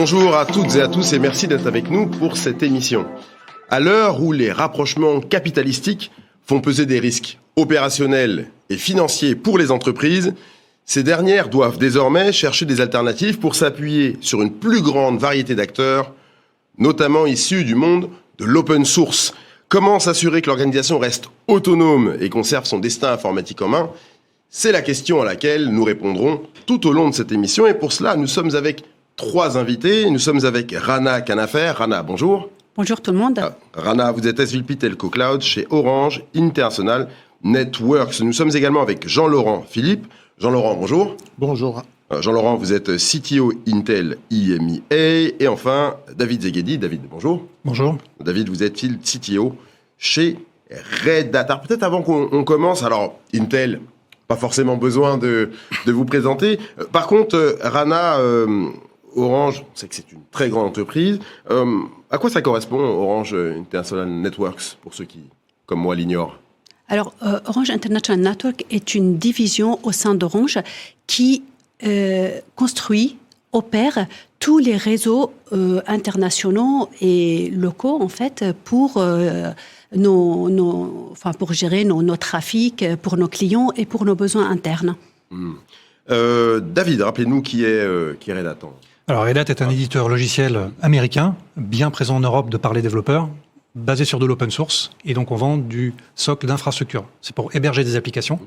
Bonjour à toutes et à tous et merci d'être avec nous pour cette émission. À l'heure où les rapprochements capitalistiques font peser des risques opérationnels et financiers pour les entreprises, ces dernières doivent désormais chercher des alternatives pour s'appuyer sur une plus grande variété d'acteurs, notamment issus du monde de l'open source. Comment s'assurer que l'organisation reste autonome et conserve son destin informatique en main ? C'est la question à laquelle nous répondrons tout au long de cette émission. Et pour cela, nous sommes avec 3 invités. Nous sommes avec Rana Kanafer. Rana, bonjour. Bonjour tout le monde. Rana, vous êtes SVP Telco Cloud chez Orange International Networks. Nous sommes également avec Jean-Laurent Philippe. Jean-Laurent, bonjour. Bonjour. Jean-Laurent, vous êtes CTO Intel EMEA. Et enfin, David Zeghedi. David, bonjour. Bonjour. David, vous êtes CTO chez Red Hat. Alors peut-être avant qu'on commence, alors Intel, pas forcément besoin de vous présenter. Par contre, Rana, Orange, on sait que c'est une très grande entreprise. À quoi ça correspond, Orange International Networks, pour ceux qui, comme moi, l'ignorent ? Alors, Orange International Network est une division au sein d'Orange qui construit, opère tous les réseaux internationaux et locaux, en fait, pour pour gérer nos trafics, pour nos clients et pour nos besoins internes. David, rappelez-nous qui est Red Hat. Alors Red Hat est un éditeur logiciel américain, bien présent en Europe de par les développeurs, basé sur de l'open source, et donc on vend du socle d'infrastructure. C'est pour héberger des applications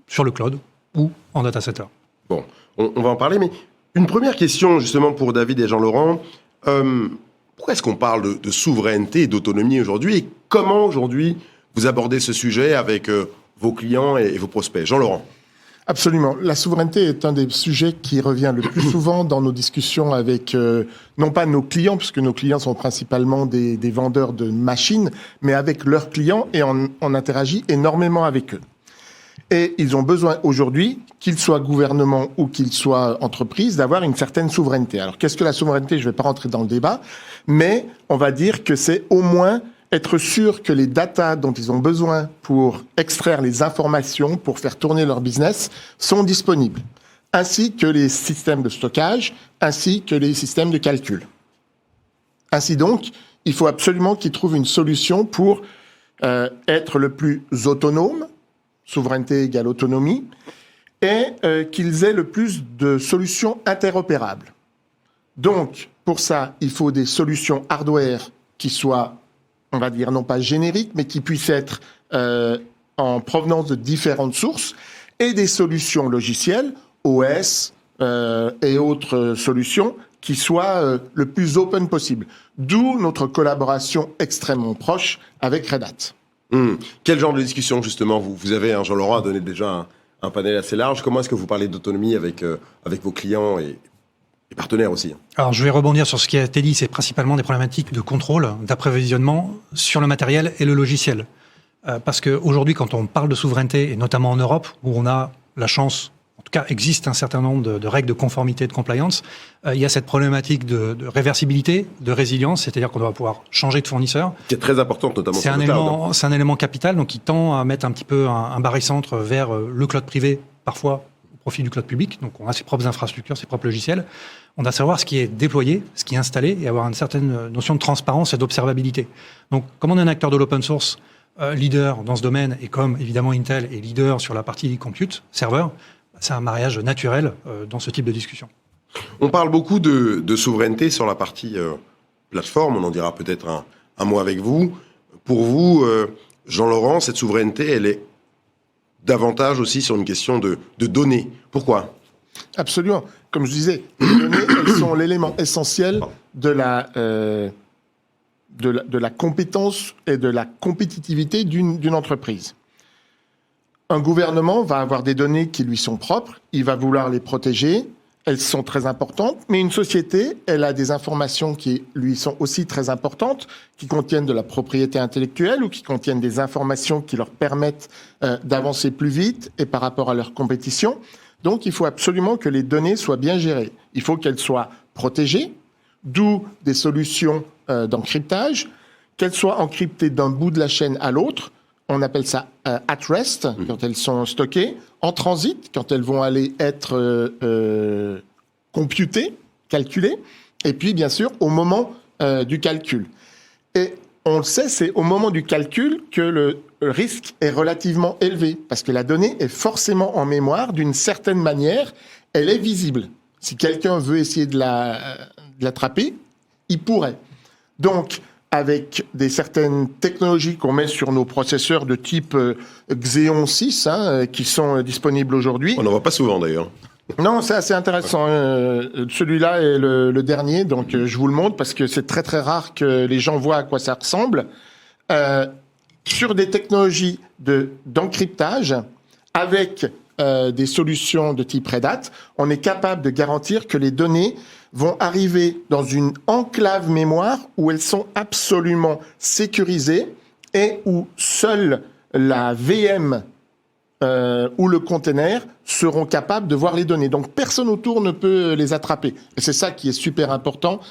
sur le cloud ou en data center. Bon, on va en parler, mais une première question justement pour David et Jean-Laurent. Pourquoi est-ce qu'on parle de souveraineté et d'autonomie aujourd'hui, et comment aujourd'hui vous abordez ce sujet avec vos clients et vos prospects ? Jean-Laurent. Absolument. La souveraineté est un des sujets qui revient le plus souvent dans nos discussions avec, non pas nos clients, puisque nos clients sont principalement des vendeurs de machines, mais avec leurs clients, et on interagit énormément avec eux. Et ils ont besoin aujourd'hui, qu'ils soient gouvernement ou qu'ils soient entreprise, d'avoir une certaine souveraineté. Alors qu'est-ce que la souveraineté ? Je ne vais pas rentrer dans le débat, mais on va dire que c'est au moins être sûr que les datas dont ils ont besoin pour extraire les informations, pour faire tourner leur business, sont disponibles, ainsi que les systèmes de stockage, ainsi que les systèmes de calcul. Ainsi donc, il faut absolument qu'ils trouvent une solution pour être le plus autonome, souveraineté égale autonomie, et qu'ils aient le plus de solutions interopérables. Donc, pour ça, il faut des solutions hardware qui soient, on va dire, non pas génériques, mais qui puissent être en provenance de différentes sources, et des solutions logicielles, OS et autres solutions, qui soient le plus open possible. D'où notre collaboration extrêmement proche avec Red Hat. Quel genre de discussion, justement, vous avez, Jean-Laurent a donné déjà un panel assez large. Comment est-ce que vous parlez d'autonomie avec vos clients et partenaires aussi ? Alors je vais rebondir sur ce qui a été dit, c'est principalement des problématiques de contrôle, d'approvisionnement sur le matériel et le logiciel. Parce qu'aujourd'hui, quand on parle de souveraineté, et notamment en Europe, où on a la chance, en tout cas existe un certain nombre de règles de conformité et de compliance, il y a cette problématique de réversibilité, de résilience, c'est-à-dire qu'on doit pouvoir changer de fournisseur. C'est très important, notamment sur le cloud. C'est un élément capital, donc qui tend à mettre un petit peu un barycentre vers le cloud privé, parfois au profit du cloud public. Donc on a ses propres infrastructures, ses propres logiciels. On doit savoir ce qui est déployé, ce qui est installé, et avoir une certaine notion de transparence et d'observabilité. Donc comme on est un acteur de l'open source, leader dans ce domaine, et comme évidemment Intel est leader sur la partie compute, serveur, c'est un mariage naturel dans ce type de discussion. On parle beaucoup de souveraineté sur la partie plateforme, on en dira peut-être un mot avec vous. Pour vous, Jean-Laurent, cette souveraineté, elle est davantage aussi sur une question de données. Pourquoi ? Absolument. Comme je disais, les données, elles sont l'élément essentiel de la compétence et de la compétitivité d'une entreprise. Un gouvernement va avoir des données qui lui sont propres, il va vouloir les protéger, elles sont très importantes, mais une société, elle a des informations qui lui sont aussi très importantes, qui contiennent de la propriété intellectuelle ou qui contiennent des informations qui leur permettent d'avancer plus vite et par rapport à leur compétition. Donc, il faut absolument que les données soient bien gérées. Il faut qu'elles soient protégées, d'où des solutions d'encryptage, qu'elles soient encryptées d'un bout de la chaîne à l'autre. On appelle ça at rest, quand elles sont stockées, en transit, quand elles vont aller être computées, calculer, et puis bien sûr au moment du calcul. Et on le sait, c'est au moment du calcul que le risque est relativement élevé, parce que la donnée est forcément en mémoire d'une certaine manière, elle est visible. Si quelqu'un veut essayer de l'attraper, il pourrait. Donc, avec certaines technologies qu'on met sur nos processeurs de type Xeon 6, qui sont disponibles aujourd'hui. On n'en voit pas souvent d'ailleurs. Non, c'est assez intéressant. Celui-là est le dernier, donc je vous le montre parce que c'est très très rare que les gens voient à quoi ça ressemble. Sur des technologies d'encryptage, avec des solutions de type Red Hat, on est capable de garantir que les données vont arriver dans une enclave mémoire où elles sont absolument sécurisées et où seule la VM ou le container seront capables de voir les données. Donc personne autour ne peut les attraper. Et c'est ça qui est super important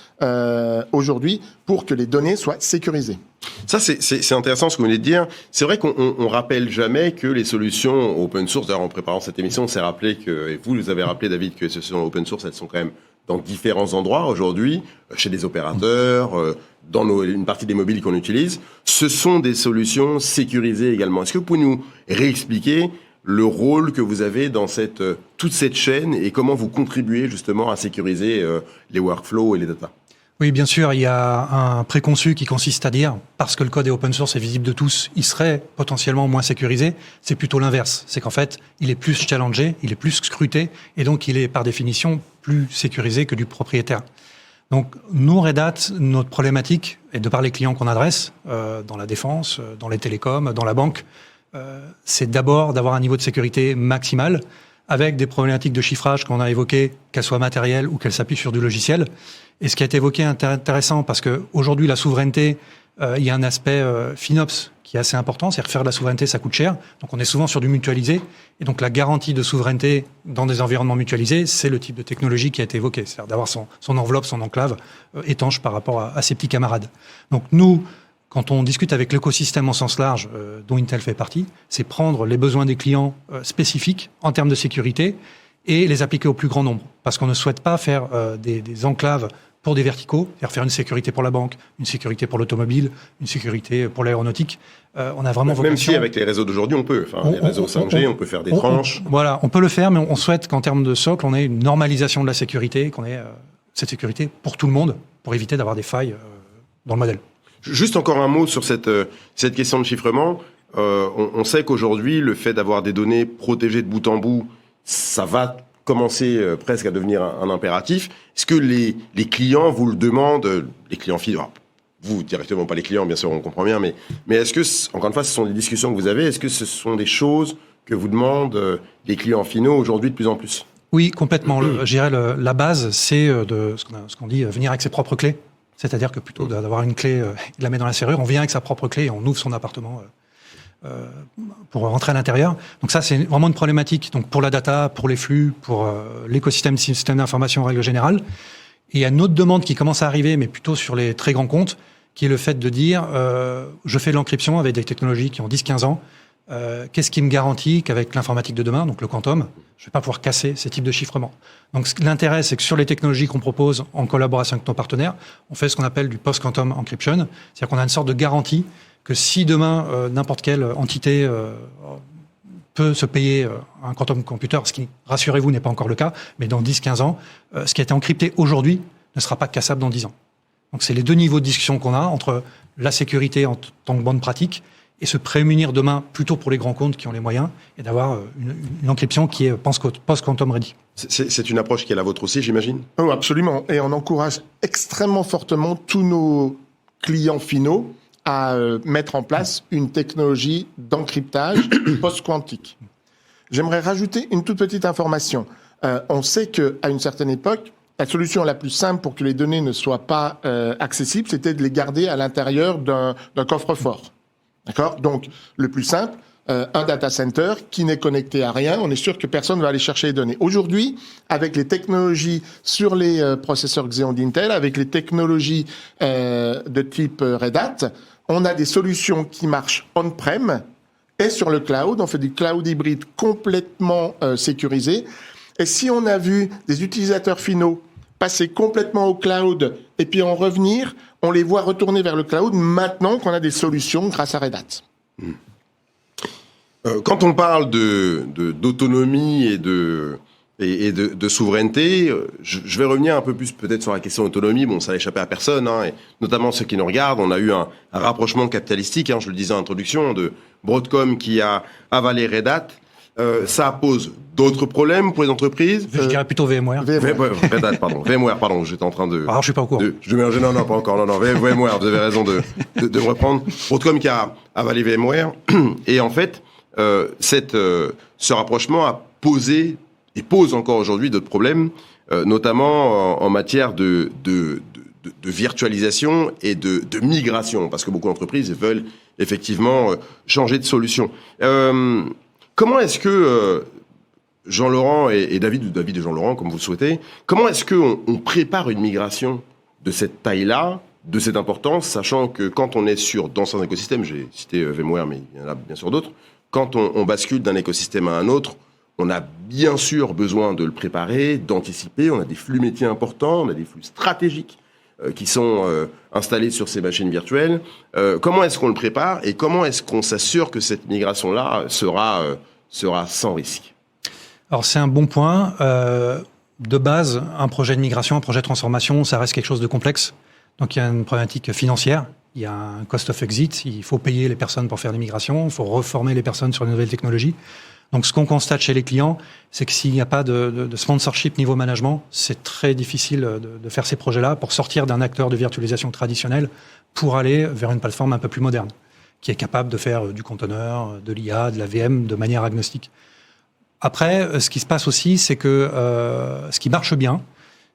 aujourd'hui pour que les données soient sécurisées. Ça, c'est intéressant ce que vous venez de dire. C'est vrai qu'on rappelle jamais que les solutions open source, d'ailleurs en préparant cette émission, on s'est rappelé que, et vous avez rappelé David, que ces solutions open source, elles sont quand même dans différents endroits aujourd'hui, chez des opérateurs, dans une partie des mobiles qu'on utilise. Ce sont des solutions sécurisées également. Est-ce que vous pouvez nous réexpliquer le rôle que vous avez dans toute cette chaîne et comment vous contribuez justement à sécuriser les workflows et les data? Oui, bien sûr, il y a un préconçu qui consiste à dire, parce que le code est open source et visible de tous, il serait potentiellement moins sécurisé. C'est plutôt l'inverse. C'est qu'en fait, il est plus challengé, il est plus scruté, et donc il est par définition plus sécurisé que du propriétaire. Donc, nous, Red Hat, notre problématique, et de par les clients qu'on adresse, dans la défense, dans les télécoms, dans la banque, c'est d'abord d'avoir un niveau de sécurité maximal, avec des problématiques de chiffrage qu'on a évoquées, qu'elles soient matérielles ou qu'elles s'appuient sur du logiciel. Et ce qui a été évoqué est intéressant parce que aujourd'hui la souveraineté, il y a un aspect FinOps qui est assez important, c'est-à-dire faire de la souveraineté, ça coûte cher. Donc on est souvent sur du mutualisé. Et donc la garantie de souveraineté dans des environnements mutualisés, c'est le type de technologie qui a été évoqué, c'est-à-dire d'avoir son enveloppe, son enclave étanche par rapport à ses petits camarades. Donc nous, quand on discute avec l'écosystème en sens large, dont Intel fait partie, c'est prendre les besoins des clients spécifiques en termes de sécurité et les appliquer au plus grand nombre. Parce qu'on ne souhaite pas faire des enclaves pour des verticaux, c'est-à-dire faire une sécurité pour la banque, une sécurité pour l'automobile, une sécurité pour l'aéronautique. On a vraiment Même si avec les réseaux d'aujourd'hui, on peut. Enfin, les réseaux 5G, on peut faire des tranches. Voilà, on peut le faire, mais on souhaite qu'en termes de socle, on ait une normalisation de la sécurité, qu'on ait cette sécurité pour tout le monde, pour éviter d'avoir des failles dans le modèle. Juste encore un mot sur cette question de chiffrement. On sait qu'aujourd'hui, le fait d'avoir des données protégées de bout en bout, ça va commencer presque à devenir un impératif. Est-ce que les clients vous le demandent, les clients finaux, vous directement pas les clients, bien sûr, on comprend bien, mais est-ce que, encore une fois, ce sont des discussions que vous avez, est-ce que ce sont des choses que vous demandent les clients finaux aujourd'hui de plus en plus? Oui, complètement. Je dirais la base, c'est de ce qu'on dit venir avec ses propres clés. C'est-à-dire que plutôt d'avoir une clé, il la met dans la serrure, on vient avec sa propre clé et on ouvre son appartement pour rentrer à l'intérieur. Donc ça, c'est vraiment une problématique. Donc pour la data, pour les flux, pour l'écosystème de système d'information en règle générale. Et il y a une autre demande qui commence à arriver, mais plutôt sur les très grands comptes, qui est le fait de dire je fais de l'encryption avec des technologies qui ont 10-15 ans. Qu'est-ce qui me garantit qu'avec l'informatique de demain, donc le quantum, je ne vais pas pouvoir casser ces types de chiffrement. Donc l'intérêt, c'est que sur les technologies qu'on propose en collaboration avec nos partenaires, on fait ce qu'on appelle du post-quantum encryption, c'est-à-dire qu'on a une sorte de garantie que si demain n'importe quelle entité peut se payer un quantum computer, ce qui, rassurez-vous, n'est pas encore le cas, mais dans 10-15 ans, ce qui a été encrypté aujourd'hui ne sera pas cassable dans 10 ans. Donc c'est les deux niveaux de discussion qu'on a entre la sécurité en tant que bonne pratique et se prémunir demain plutôt pour les grands comptes qui ont les moyens et d'avoir une encryption qui est post-quantum ready. C'est une approche qui est la vôtre aussi, j'imagine? Oh, absolument. Et on encourage extrêmement fortement tous nos clients finaux à mettre en place une technologie d'encryptage post-quantique. J'aimerais rajouter une toute petite information. On sait qu'à une certaine époque, la solution la plus simple pour que les données ne soient pas accessibles, c'était de les garder à l'intérieur d'un coffre-fort. D'accord? Donc, le plus simple, un data center qui n'est connecté à rien, on est sûr que personne ne va aller chercher les données. Aujourd'hui, avec les technologies sur les processeurs Xeon d'Intel, avec les technologies de type Red Hat, on a des solutions qui marchent on-prem et sur le cloud. On fait du cloud hybride complètement sécurisé. Et si on a vu des utilisateurs finaux passer complètement au cloud et puis en revenir, on les voit retourner vers le cloud maintenant qu'on a des solutions grâce à Red Hat. Quand on parle d'autonomie et de souveraineté, je vais revenir un peu plus peut-être sur la question d'autonomie. Bon, ça n'a échappé à personne, et notamment ceux qui nous regardent. On a eu un rapprochement capitalistique, je le disais en introduction, de Broadcom qui a avalé Red Hat. Ça pose d'autres problèmes pour les entreprises. Je dirais plutôt VMware. Red Hat, pardon. VMware, pardon. J'étais en train de... Alors, je suis pas au courant. Non, pas encore. Non. VMware, vous avez raison de me reprendre. Broadcom qui a avalé VMware. Et en fait, ce rapprochement a posé et pose encore aujourd'hui d'autres problèmes, notamment en matière de virtualisation et de migration, parce que beaucoup d'entreprises veulent effectivement changer de solution. Comment est-ce que Jean-Laurent et David et Jean-Laurent, comme vous le souhaitez, comment est-ce qu'on prépare une migration de cette taille-là, de cette importance, sachant que quand on est dans un écosystème, j'ai cité VMware, mais il y en a bien sûr d'autres, quand on bascule d'un écosystème à un autre, on a bien sûr besoin de le préparer, d'anticiper, on a des flux métiers importants, on a des flux stratégiques qui sont installés sur ces machines virtuelles. Comment est-ce qu'on le prépare et comment est-ce qu'on s'assure que cette migration-là sera sans risque ? Alors c'est un bon point. De base, un projet de migration, un projet de transformation, ça reste quelque chose de complexe. Donc il y a une problématique financière, il y a un cost of exit, il faut payer les personnes pour faire les migrations, il faut reformer les personnes sur les nouvelles technologies. Donc ce qu'on constate chez les clients, c'est que s'il n'y a pas de sponsorship niveau management, c'est très difficile de faire ces projets-là pour sortir d'un acteur de virtualisation traditionnel pour aller vers une plateforme un peu plus moderne, qui est capable de faire du conteneur, de l'IA, de la VM de manière agnostique. Après, ce qui se passe aussi, c'est que ce qui marche bien,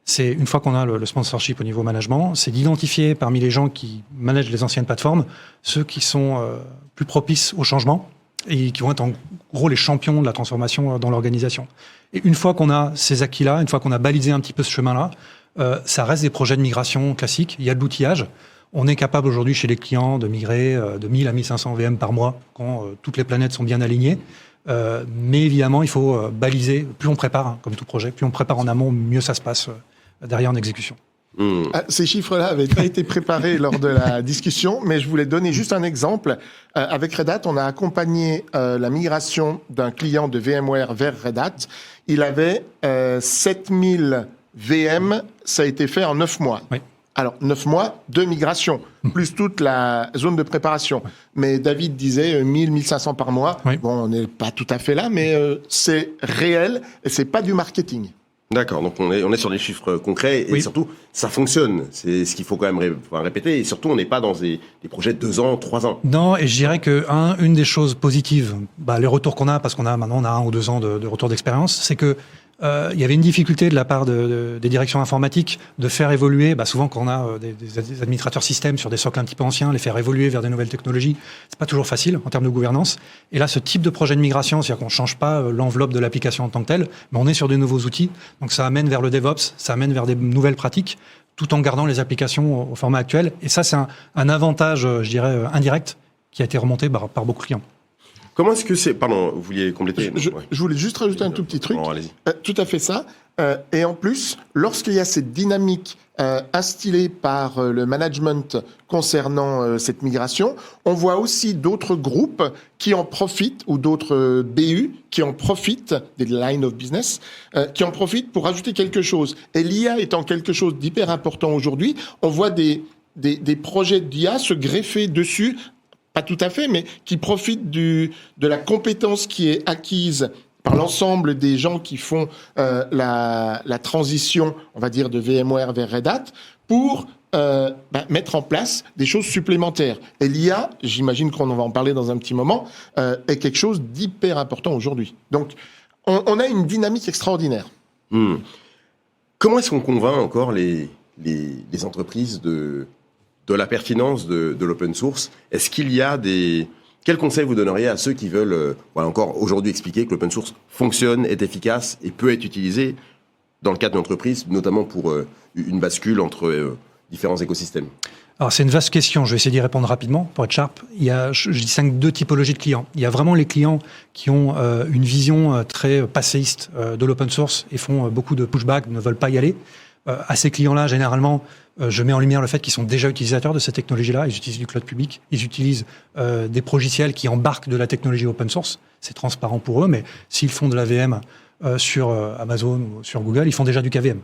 c'est une fois qu'on a le sponsorship au niveau management, c'est d'identifier parmi les gens qui managent les anciennes plateformes ceux qui sont plus propices au changement et qui vont être en gros les champions de la transformation dans l'organisation. Et une fois qu'on a ces acquis-là, une fois qu'on a balisé un petit peu ce chemin-là, ça reste des projets de migration classiques. Il y a de l'outillage. On est capable aujourd'hui chez les clients de migrer de 1000 à 1500 VM par mois quand toutes les planètes sont bien alignées. Mais évidemment, il faut baliser. Plus on prépare, comme tout projet, plus on prépare en amont, mieux ça se passe derrière en exécution. Ces chiffres-là n'avaient pas été préparés lors de la discussion, mais je voulais donner juste un exemple. Avec Red Hat, on a accompagné la migration d'un client de VMware vers Red Hat. Il avait 7000 VM, ça a été fait en 9 mois. Oui. Alors, 9 mois de migration, plus toute la zone de préparation. Oui. Mais David disait 1000, 1500 par mois. Oui. Bon, on n'est pas tout à fait là, mais c'est réel et c'est pas du marketing. D'accord, donc on est sur des chiffres concrets et surtout, ça fonctionne. C'est ce qu'il faut quand même répéter. Et surtout, on n'est pas dans des projets de 2 ans, 3 ans. Non, et je dirais que une des choses positives, les retours qu'on a, parce qu'on a maintenant 1 ou 2 ans de retour d'expérience, c'est que il y avait une difficulté de la part des directions informatiques de faire évoluer, souvent quand on a des administrateurs systèmes sur des socles un petit peu anciens, les faire évoluer vers des nouvelles technologies, c'est pas toujours facile en termes de gouvernance. Et là, ce type de projet de migration, c'est-à-dire qu'on change pas l'enveloppe de l'application en tant que telle, mais on est sur des nouveaux outils, donc ça amène vers le DevOps, ça amène vers des nouvelles pratiques, tout en gardant les applications au format actuel. Et ça, c'est un avantage, je dirais, indirect, qui a été remonté par beaucoup de clients. Comment est-ce que c'est... Pardon, vous vouliez compléter ? Je voulais juste rajouter un tout petit truc. Bon, allez-y. Tout à fait ça. Et en plus, lorsqu'il y a cette dynamique instillée par le management concernant cette migration, on voit aussi d'autres groupes qui en profitent, ou d'autres BU qui en profitent, des line of business, qui en profitent pour ajouter quelque chose. Et l'IA étant quelque chose d'hyper important aujourd'hui, on voit des projets d'IA se greffer dessus, pas tout à fait, mais qui profitent de la compétence qui est acquise par l'ensemble des gens qui font la transition, on va dire, de VMware vers Red Hat, pour mettre en place des choses supplémentaires. Et l'IA, j'imagine qu'on va en parler dans un petit moment, est quelque chose d'hyper important aujourd'hui. Donc, on a une dynamique extraordinaire. Comment est-ce qu'on convainc encore les entreprises de la pertinence de l'open source? Est-ce qu'il y a Quels conseils vous donneriez à ceux qui veulent, encore aujourd'hui expliquer que l'open source fonctionne, est efficace et peut être utilisé dans le cadre d'une entreprise, notamment pour une bascule entre différents écosystèmes? Alors, c'est une vaste question. Je vais essayer d'y répondre rapidement pour être sharp. Il y a, je distingue 2 typologies de clients. Il y a vraiment les clients qui ont une vision très passéiste de l'open source et font beaucoup de pushback, ne veulent pas y aller. À ces clients-là, généralement, je mets en lumière le fait qu'ils sont déjà utilisateurs de cette technologie-là. Ils utilisent du cloud public, ils utilisent des progiciels qui embarquent de la technologie open source. C'est transparent pour eux, mais s'ils font de la VM sur Amazon ou sur Google, ils font déjà du KVM.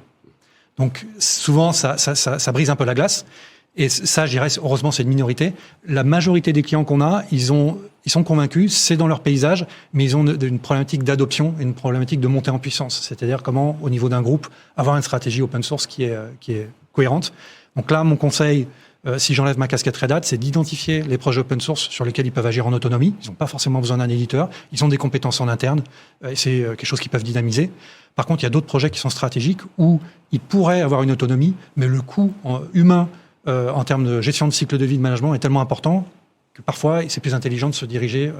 Donc souvent, ça brise un peu la glace. Et ça, je dirais, heureusement, c'est une minorité. La majorité des clients qu'on a, ils sont convaincus, c'est dans leur paysage, mais ils ont une problématique d'adoption et une problématique de montée en puissance. C'est-à-dire comment, au niveau d'un groupe, avoir une stratégie open source qui est cohérente. Donc là, mon conseil, si j'enlève ma casquette Red Hat, c'est d'identifier les projets open source sur lesquels ils peuvent agir en autonomie. Ils n'ont pas forcément besoin d'un éditeur. Ils ont des compétences en interne. Et c'est quelque chose qu'ils peuvent dynamiser. Par contre, il y a d'autres projets qui sont stratégiques où ils pourraient avoir une autonomie, mais le coût humain en termes de gestion de cycle de vie de management est tellement important que parfois, c'est plus intelligent de se diriger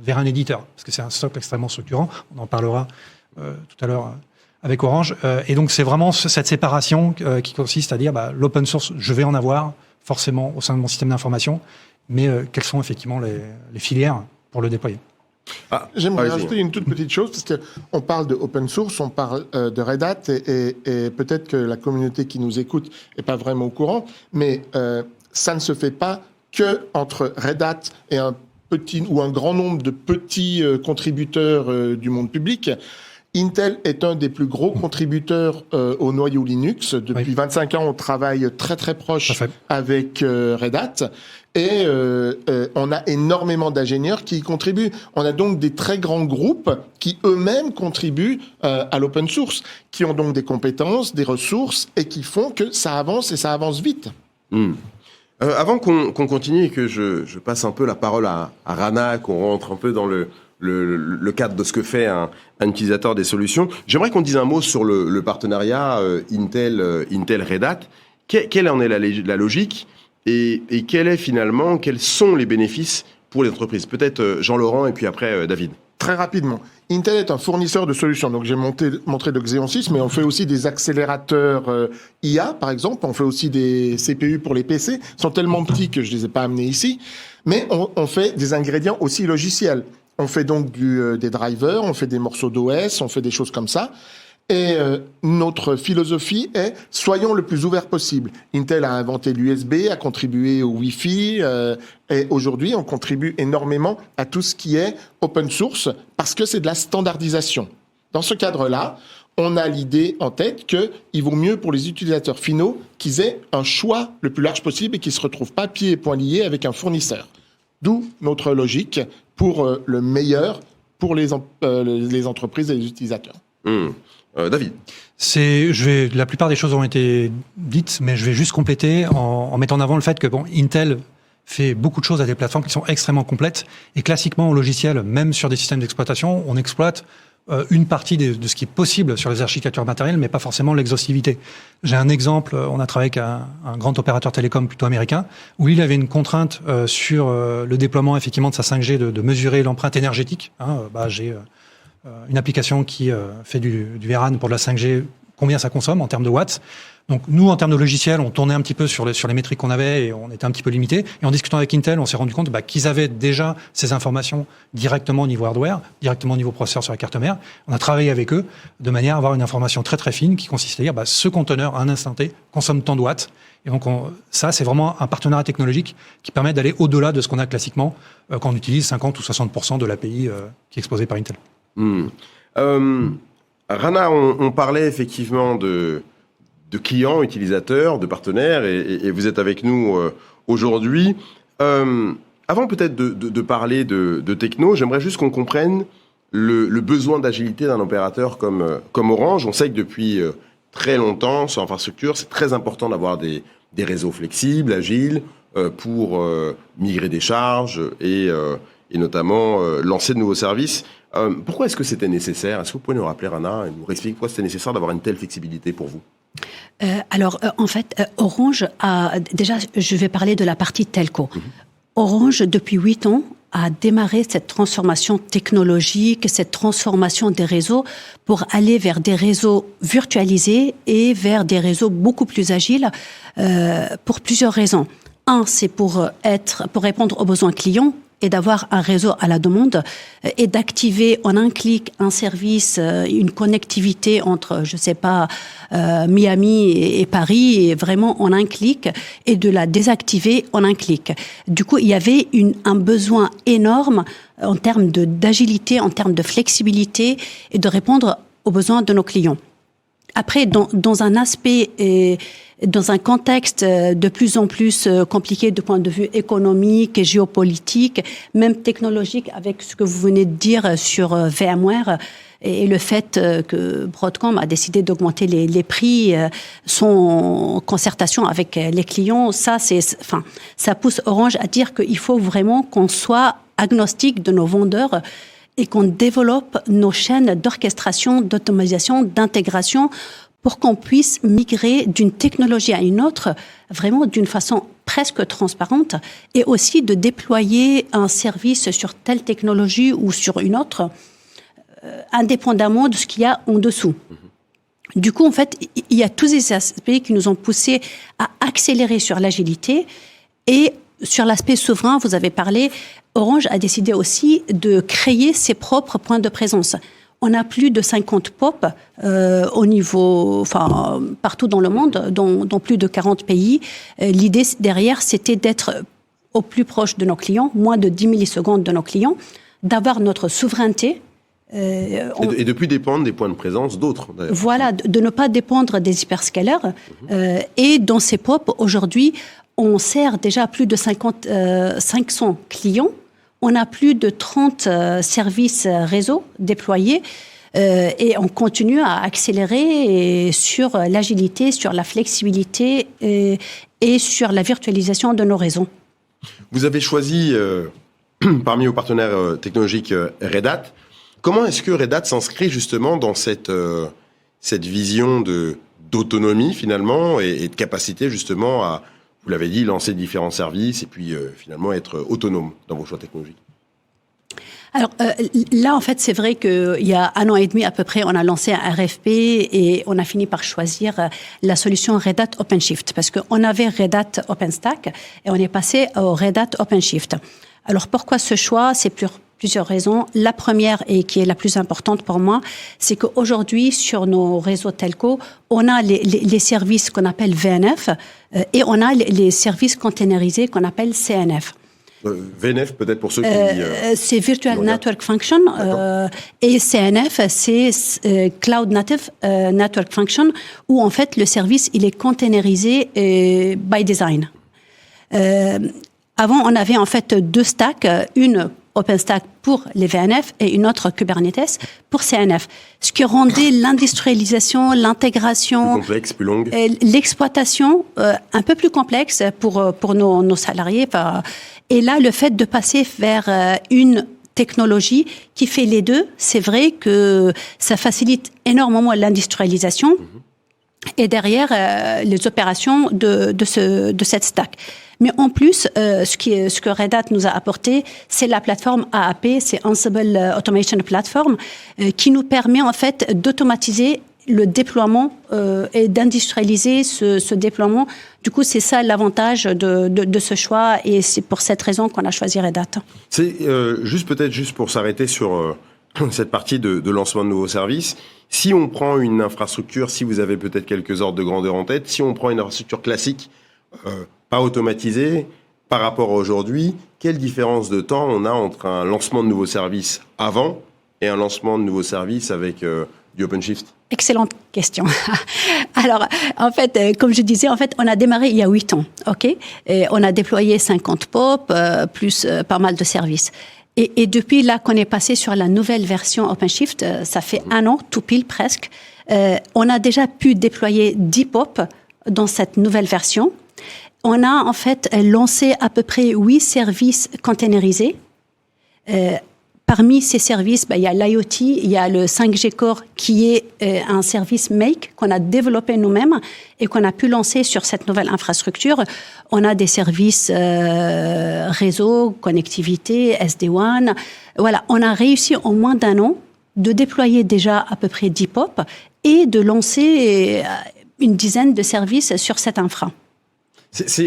vers un éditeur, parce que c'est un socle extrêmement structurant. On en parlera tout à l'heure avec Orange. Et donc, c'est vraiment cette séparation qui consiste à dire l'open source, je vais en avoir forcément au sein de mon système d'information, mais quelles sont effectivement les filières pour le déployer. J'aimerais rajouter une toute petite chose, parce qu'on parle de open source, on parle de Red Hat, et peut-être que la communauté qui nous écoute n'est pas vraiment au courant, mais ça ne se fait pas que entre Red Hat et un petit ou un grand nombre de petits contributeurs du monde public. Intel est un des plus gros contributeurs au noyau Linux. Depuis 25 ans, on travaille très très proche avec Red Hat. Et on a énormément d'ingénieurs qui y contribuent. On a donc des très grands groupes qui eux-mêmes contribuent à l'open source, qui ont donc des compétences, des ressources, et qui font que ça avance et ça avance vite. Avant qu'on continue et que je passe un peu la parole à Rana, qu'on rentre un peu dans le cadre de ce que fait un utilisateur des solutions, j'aimerais qu'on dise un mot sur le partenariat Intel-Red Hat. Quelle en est la logique et quels sont les bénéfices pour les entreprises? Peut-être Jean-Laurent et puis après David. Très rapidement. Intel est un fournisseur de solutions. Donc, j'ai montré le Xeon 6, mais on fait aussi des accélérateurs IA, par exemple. On fait aussi des CPU pour les PC. Ils sont tellement petits que je les ai pas amenés ici. Mais on fait des ingrédients aussi logiciels. On fait donc des drivers, on fait des morceaux d'OS, on fait des choses comme ça. Et notre philosophie est soyons le plus ouvert possible. Intel a inventé l'USB, a contribué au Wi-Fi, et aujourd'hui on contribue énormément à tout ce qui est open source parce que c'est de la standardisation. Dans ce cadre-là, on a l'idée en tête qu'il vaut mieux pour les utilisateurs finaux qu'ils aient un choix le plus large possible et qu'ils se retrouvent pas pieds et poings liés avec un fournisseur. D'où notre logique pour le meilleur pour les entreprises et les utilisateurs. David. La plupart des choses ont été dites, mais je vais juste compléter en mettant en avant le fait que Intel fait beaucoup de choses à des plateformes qui sont extrêmement complètes. Et classiquement, au logiciel, même sur des systèmes d'exploitation, on exploite une partie de ce qui est possible sur les architectures matérielles, mais pas forcément l'exhaustivité. J'ai un exemple, on a travaillé avec un grand opérateur télécom plutôt américain, où il avait une contrainte sur le déploiement effectivement de sa 5G, de mesurer l'empreinte énergétique. J'ai une application qui fait du vRAN pour de la 5G, combien ça consomme en termes de watts. Donc nous, en termes de logiciel, on tournait un petit peu sur les métriques qu'on avait et on était un petit peu limité. Et en discutant avec Intel, on s'est rendu compte qu'ils avaient déjà ces informations directement au niveau hardware, directement au niveau processeur sur la carte mère. On a travaillé avec eux de manière à avoir une information très très fine qui consiste à dire ce conteneur à un instant T consomme tant de watts. Et donc ça, c'est vraiment un partenariat technologique qui permet d'aller au-delà de ce qu'on a classiquement quand on utilise 50 ou 60% de l'API qui est exposée par Intel. Rana, on parlait effectivement de clients, utilisateurs, de partenaires, et vous êtes avec nous aujourd'hui. Avant peut-être de parler de techno, j'aimerais juste qu'on comprenne le besoin d'agilité d'un opérateur comme Orange. On sait que depuis très longtemps, sur l'infrastructure, c'est très important d'avoir des réseaux flexibles, agiles, pour migrer des charges et notamment lancer de nouveaux services. Pourquoi est-ce que c'était nécessaire? Est-ce que vous pouvez nous rappeler, Rana, et nous expliquer pourquoi c'était nécessaire d'avoir une telle flexibilité pour vous? En fait, Orange a... Déjà, je vais parler de la partie telco. Orange, depuis 8 ans, a démarré cette transformation technologique, cette transformation des réseaux pour aller vers des réseaux virtualisés et vers des réseaux beaucoup plus agiles pour plusieurs raisons. Un, c'est pour répondre aux besoins clients. et d'avoir un réseau à la demande et d'activer en un clic un service, une connectivité entre, je sais pas, Miami et Paris, et vraiment en un clic, et de la désactiver en un clic. Du coup, il y avait un besoin énorme en termes d'agilité, en termes de flexibilité et de répondre aux besoins de nos clients. Après, dans un aspect et dans un contexte de plus en plus compliqué de point de vue économique et géopolitique, même technologique, avec ce que vous venez de dire sur VMware et le fait que Broadcom a décidé d'augmenter les prix, son concertation avec les clients, ça pousse Orange à dire qu'il faut vraiment qu'on soit agnostique de nos vendeurs et qu'on développe nos chaînes d'orchestration, d'automatisation, d'intégration pour qu'on puisse migrer d'une technologie à une autre vraiment d'une façon presque transparente et aussi de déployer un service sur telle technologie ou sur une autre indépendamment de ce qu'il y a en dessous. Du coup, en fait, il y a tous ces aspects qui nous ont poussés à accélérer sur l'agilité et sur l'aspect souverain, vous avez parlé, Orange a décidé aussi de créer ses propres points de présence. On a plus de 50 POP au niveau, partout dans le monde, dans plus de 40 pays. L'idée derrière, c'était d'être au plus proche de nos clients, moins de 10 millisecondes de nos clients, d'avoir notre souveraineté. Et de plus dépendre des points de présence d'autres. D'ailleurs. Voilà, de ne pas dépendre des hyperscalers. Et dans ces POP, aujourd'hui, on sert déjà plus de 500 clients. On a plus de 30 services réseau déployés et on continue à accélérer sur l'agilité, sur la flexibilité et sur la virtualisation de nos réseaux. Vous avez choisi, parmi vos partenaires technologiques, Red Hat. Comment est-ce que Red Hat s'inscrit justement dans cette vision d'autonomie finalement et de capacité justement à, vous l'avez dit, lancer différents services et puis finalement être autonome dans vos choix technologiques? Alors là, en fait, c'est vrai qu'il y a 1 an et demi à peu près, on a lancé un RFP et on a fini par choisir la solution Red Hat OpenShift parce qu'on avait Red Hat OpenStack et on est passé au Red Hat OpenShift. Alors pourquoi ce choix? C'est plusieurs raisons. La première, et qui est la plus importante pour moi, c'est qu'aujourd'hui, sur nos réseaux telco, on a les services qu'on appelle VNF et on a les services containerisés qu'on appelle CNF. VNF, peut-être pour ceux qui... c'est Virtual Network Function et CNF, c'est Cloud Native Network Function, où en fait le service, il est containerisé by design. Avant, on avait en fait 2 stacks, une OpenStack pour les VNF et une autre Kubernetes pour CNF. Ce qui rendait l'industrialisation, l'intégration... Plus complexe, plus longue. L'exploitation un peu plus complexe pour nos salariés. Et là, le fait de passer vers une technologie qui fait les deux, c'est vrai que ça facilite énormément l'industrialisation et derrière les opérations de cette stack. Mais en plus, ce que Red Hat nous a apporté, c'est la plateforme AAP, c'est Ansible Automation Platform, qui nous permet en fait d'automatiser le déploiement et d'industrialiser ce déploiement. Du coup, c'est ça l'avantage de ce choix et c'est pour cette raison qu'on a choisi Red Hat. C'est juste pour s'arrêter sur cette partie de lancement de nouveaux services. Si on prend une infrastructure, si vous avez peut-être quelques ordres de grandeur en tête, si on prend une infrastructure classique, pas automatisée, par rapport à aujourd'hui, quelle différence de temps on a entre un lancement de nouveaux services avant et un lancement de nouveaux services avec du OpenShift? Excellente question. Alors, en fait, comme je disais, on a démarré il y a 8 ans, ok? Et on a déployé 50 POP, plus pas mal de services. Et depuis là qu'on est passé sur la nouvelle version OpenShift, ça fait 1 an, tout pile presque, on a déjà pu déployer 10 POP dans cette nouvelle version. On a en fait lancé à peu près 8 services containerisés. Parmi ces services, il y a l'IoT, il y a le 5G Core qui est un service Make qu'on a développé nous-mêmes et qu'on a pu lancer sur cette nouvelle infrastructure. On a des services réseau, connectivité, SD-WAN. Voilà, on a réussi en moins d'1 an de déployer déjà à peu près 10 POP et de lancer une dizaine de services sur cette infra.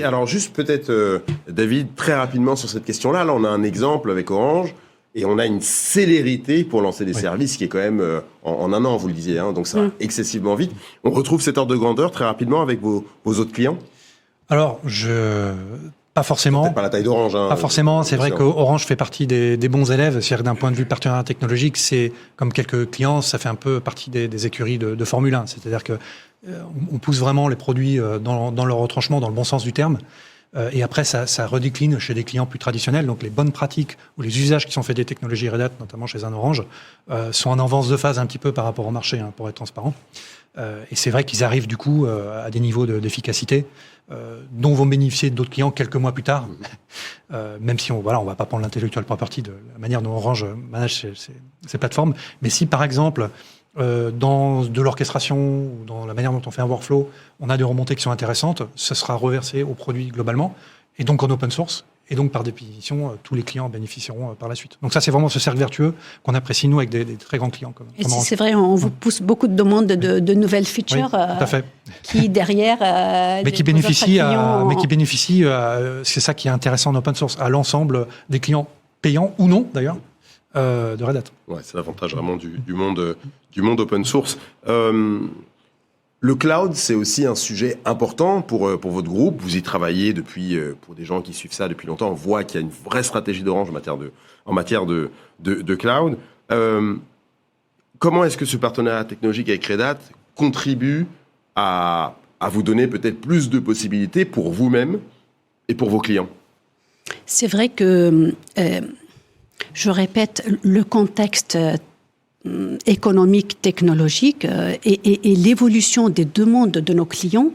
Alors juste peut-être, David, très rapidement sur cette question-là. Là, on a un exemple avec Orange et on a une célérité pour lancer des services qui est quand même en un an, vous le disiez, hein, donc ça va excessivement vite. On retrouve cet ordre de grandeur très rapidement avec vos autres clients? Alors, pas forcément. Peut-être pas la taille d'Orange. Hein, pas forcément. C'est vrai qu'Orange fait partie des bons élèves. C'est-à-dire d'un point de vue partenariat technologique, c'est comme quelques clients, ça fait un peu partie des écuries de Formule 1. C'est-à-dire que on pousse vraiment les produits dans leur retranchement, dans le bon sens du terme. Et après, ça redécline chez des clients plus traditionnels. Donc, les bonnes pratiques ou les usages qui sont faits des technologies Red Hat, notamment chez un Orange, sont en avance de phase un petit peu par rapport au marché, hein, pour être transparent. Et c'est vrai qu'ils arrivent du coup à des niveaux d'efficacité dont vont bénéficier d'autres clients quelques mois plus tard. Même si on va pas prendre l'intellectual property de la manière dont Orange manage ces plateformes. Mais si par exemple dans de l'orchestration ou dans la manière dont on fait un workflow, on a des remontées qui sont intéressantes, ce sera reversé au produit globalement, et donc en open source, et donc par définition, tous les clients bénéficieront par la suite. Donc ça, c'est vraiment ce cercle vertueux qu'on apprécie, nous, avec des très grands clients. Comme c'est vrai, on vous pousse beaucoup de demandes de nouvelles features tout à fait. Qui, derrière... mais qui bénéficient, c'est ça qui est intéressant en open source, à l'ensemble des clients payants ou non, d'ailleurs, de Red Hat. Ouais, c'est l'avantage vraiment du monde open source. Le cloud, c'est aussi un sujet important pour votre groupe. Vous y travaillez depuis, pour des gens qui suivent ça depuis longtemps, on voit qu'il y a une vraie stratégie d'Orange en matière de cloud. Comment est-ce que ce partenariat technologique avec Red Hat contribue à vous donner peut-être plus de possibilités pour vous-même et pour vos clients? C'est vrai que, je répète, le contexte économique, technologique et l'évolution des demandes de nos clients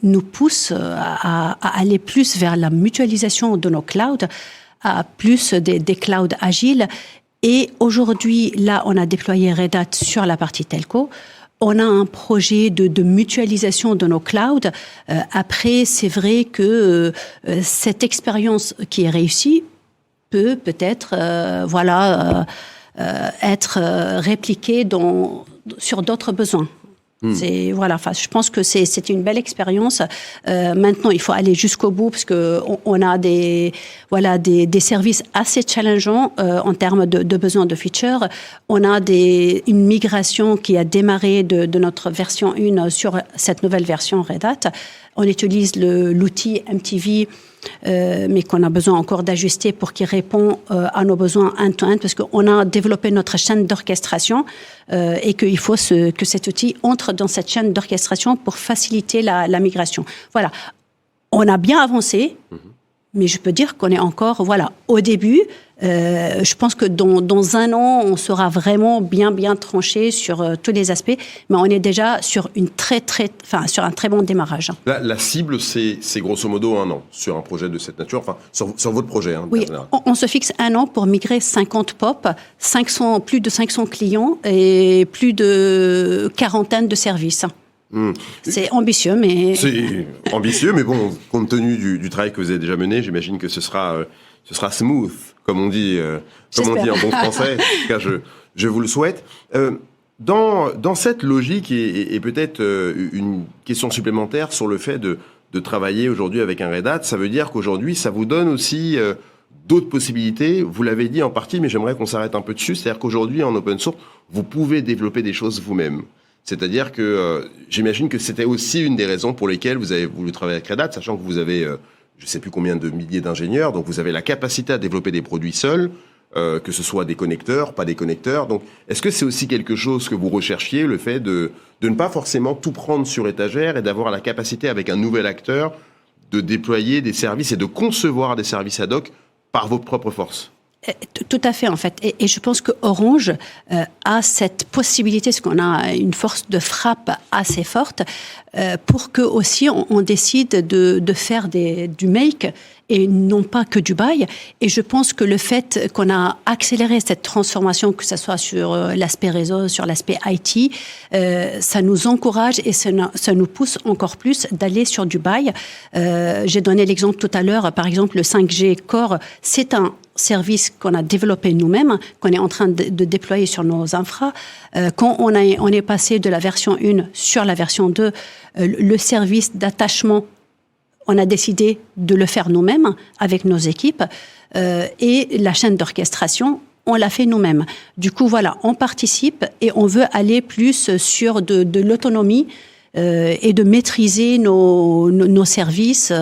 nous pousse à aller plus vers la mutualisation de nos clouds, à plus des clouds agiles. Et aujourd'hui, là, on a déployé Red Hat sur la partie telco. On a un projet de mutualisation de nos clouds. Après, c'est vrai que cette expérience qui est réussie peut-être, être répliquée sur d'autres besoins. Je pense que c'est une belle expérience. Maintenant, il faut aller jusqu'au bout parce que on a des services assez challengeants en termes de besoins de features. On a une migration qui a démarré de notre version 1 sur cette nouvelle version Red Hat. On utilise l'outil MTV, mais qu'on a besoin encore d'ajuster pour qu'il réponde à nos besoins end-to-end, parce qu'on a développé notre chaîne d'orchestration et qu'il faut que cet outil entre dans cette chaîne d'orchestration pour faciliter la migration. Voilà, on a bien avancé, mais je peux dire qu'on est encore au début. Je pense que dans un an, on sera vraiment bien tranché sur tous les aspects, mais on est déjà sur sur un très bon démarrage. La cible, c'est grosso modo un an sur un projet de cette nature, enfin sur votre projet. Hein, oui, on se fixe un an pour migrer 50 POP, plus de 500 clients et plus de quarantaine de services. C'est ambitieux, mais... C'est ambitieux, mais bon, compte tenu du travail que vous avez déjà mené, j'imagine que ce sera smooth, comme on dit en bon français. En tout cas, je vous le souhaite. Dans cette logique, et peut-être une question supplémentaire sur le fait de travailler aujourd'hui avec un Red Hat, ça veut dire qu'aujourd'hui, ça vous donne aussi d'autres possibilités. Vous l'avez dit en partie, mais j'aimerais qu'on s'arrête un peu dessus. C'est-à-dire qu'aujourd'hui, en open source, vous pouvez développer des choses vous-même. C'est-à-dire que j'imagine que c'était aussi une des raisons pour lesquelles vous avez voulu travailler avec Red Hat, sachant que vous avez, je ne sais plus combien de milliers d'ingénieurs, donc vous avez la capacité à développer des produits seuls, que ce soit des connecteurs, pas des connecteurs. Donc, est-ce que c'est aussi quelque chose que vous recherchiez, le fait de ne pas forcément tout prendre sur étagère et d'avoir la capacité avec un nouvel acteur de déployer des services et de concevoir des services ad hoc par vos propres forces? Tout à fait, en fait. Et je pense que Orange a cette possibilité, parce qu'on a une force de frappe assez forte, pour que aussi on décide de faire du make et non pas que du buy. Et je pense que le fait qu'on a accéléré cette transformation, que ce soit sur l'aspect réseau, sur l'aspect IT, ça nous encourage et ça nous pousse encore plus d'aller sur du buy. J'ai donné l'exemple tout à l'heure, par exemple, le 5G Core, c'est un service qu'on a développé nous-mêmes, qu'on est en train de déployer sur nos infras. Quand on est passé de la version 1 sur la version 2, le service d'attachement on a décidé de le faire nous-mêmes avec nos équipes et la chaîne d'orchestration, on l'a fait nous-mêmes. Du coup, voilà, on participe et on veut aller plus sur de l'autonomie et de maîtriser nos services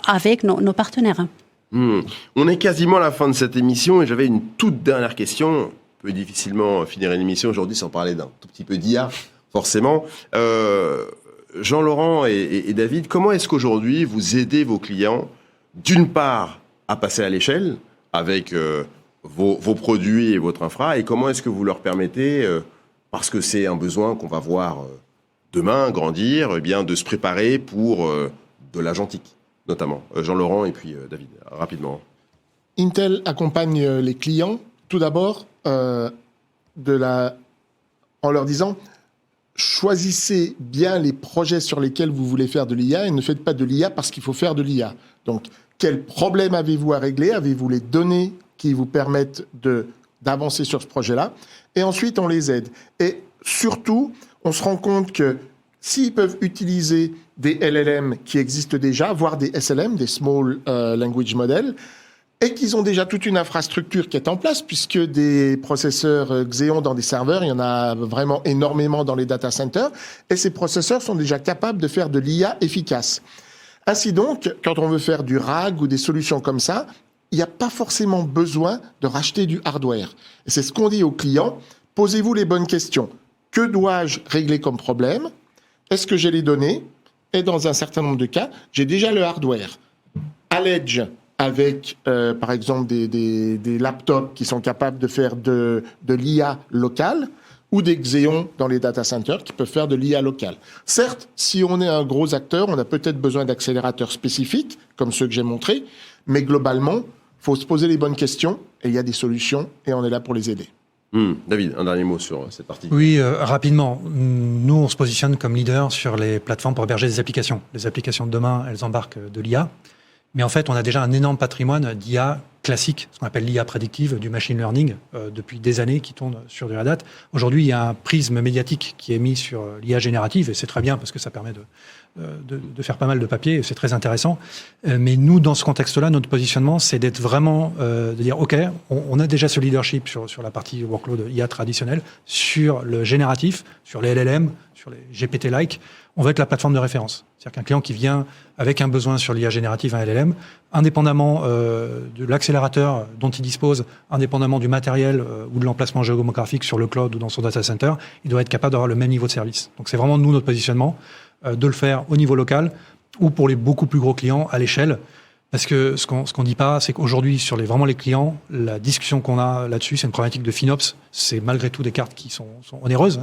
avec nos partenaires. On est quasiment à la fin de cette émission et j'avais une toute dernière question. On peut difficilement finir une émission aujourd'hui sans parler d'un tout petit peu d'IA, forcément. Jean-Laurent et David, comment est-ce qu'aujourd'hui vous aidez vos clients, d'une part, à passer à l'échelle avec vos produits et votre infra, et comment est-ce que vous leur permettez, parce que c'est un besoin qu'on va voir demain grandir, eh bien, de se préparer pour de l'agentique, notamment. Jean-Laurent et puis David, rapidement. Intel accompagne les clients, tout d'abord, en leur disant... Choisissez bien les projets sur lesquels vous voulez faire de l'IA et ne faites pas de l'IA parce qu'il faut faire de l'IA. Donc, quel problème avez-vous à régler? Avez-vous les données qui vous permettent d'avancer sur ce projet-là? Et ensuite, on les aide. Et surtout, on se rend compte que s'ils peuvent utiliser des LLM qui existent déjà, voire des SLM, des Small Language Models, et qu'ils ont déjà toute une infrastructure qui est en place, puisque des processeurs Xeon dans des serveurs, il y en a vraiment énormément dans les data centers, et ces processeurs sont déjà capables de faire de l'IA efficace. Ainsi donc, quand on veut faire du RAG ou des solutions comme ça, il n'y a pas forcément besoin de racheter du hardware. Et c'est ce qu'on dit aux clients, posez-vous les bonnes questions. Que dois-je régler comme problème? Est-ce que j'ai les données? Et dans un certain nombre de cas, j'ai déjà le hardware. À l'edge, avec, par exemple, des laptops qui sont capables de faire de l'IA locale, ou des Xeon dans les data centers qui peuvent faire de l'IA locale. Certes, si on est un gros acteur, on a peut-être besoin d'accélérateurs spécifiques, comme ceux que j'ai montrés, mais globalement, il faut se poser les bonnes questions, et il y a des solutions, et on est là pour les aider. David, un dernier mot sur cette partie. Oui, rapidement. Nous, on se positionne comme leader sur les plateformes pour héberger des applications. Les applications de demain, elles embarquent de l'IA. Mais en fait, on a déjà un énorme patrimoine d'IA classique, ce qu'on appelle l'IA prédictive, du machine learning, depuis des années, qui tourne sur du Red Hat. Aujourd'hui, il y a un prisme médiatique qui est mis sur l'IA générative, et c'est très bien parce que ça permet de faire pas mal de papier, et c'est très intéressant. Mais nous, dans ce contexte-là, notre positionnement, c'est d'être vraiment, de dire, OK, on a déjà ce leadership sur la partie workload IA traditionnelle, sur le génératif, sur les LLM, sur les GPT-like. On va être la plateforme de référence. C'est-à-dire qu'un client qui vient avec un besoin sur l'IA générative, un LLM, indépendamment de l'accélérateur dont il dispose, indépendamment du matériel ou de l'emplacement géographique sur le cloud ou dans son data center, il doit être capable d'avoir le même niveau de service. Donc c'est vraiment nous, notre positionnement, de le faire au niveau local ou pour les beaucoup plus gros clients à l'échelle. Parce que ce qu'on dit pas, c'est qu'aujourd'hui, sur vraiment les clients, la discussion qu'on a là-dessus, c'est une problématique de FinOps. C'est malgré tout des cartes qui sont onéreuses,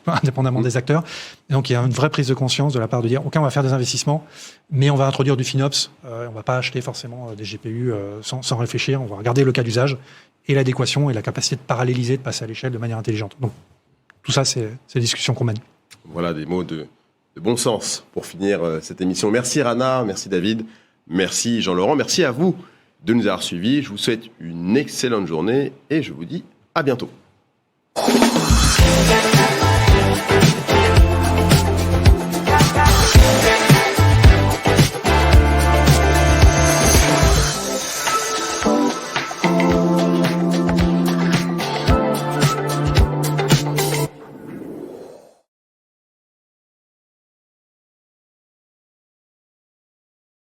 indépendamment des acteurs. Et donc, il y a une vraie prise de conscience de la part de dire, OK, on va faire des investissements, mais on va introduire du FinOps. On va pas acheter forcément des GPU sans réfléchir. On va regarder le cas d'usage et l'adéquation et la capacité de paralléliser, de passer à l'échelle de manière intelligente. Donc, tout ça, c'est les discussions qu'on mène. Voilà des mots de bon sens pour finir cette émission. Merci Rana, merci David. Merci Jean-Laurent, merci à vous de nous avoir suivis. Je vous souhaite une excellente journée et je vous dis à bientôt.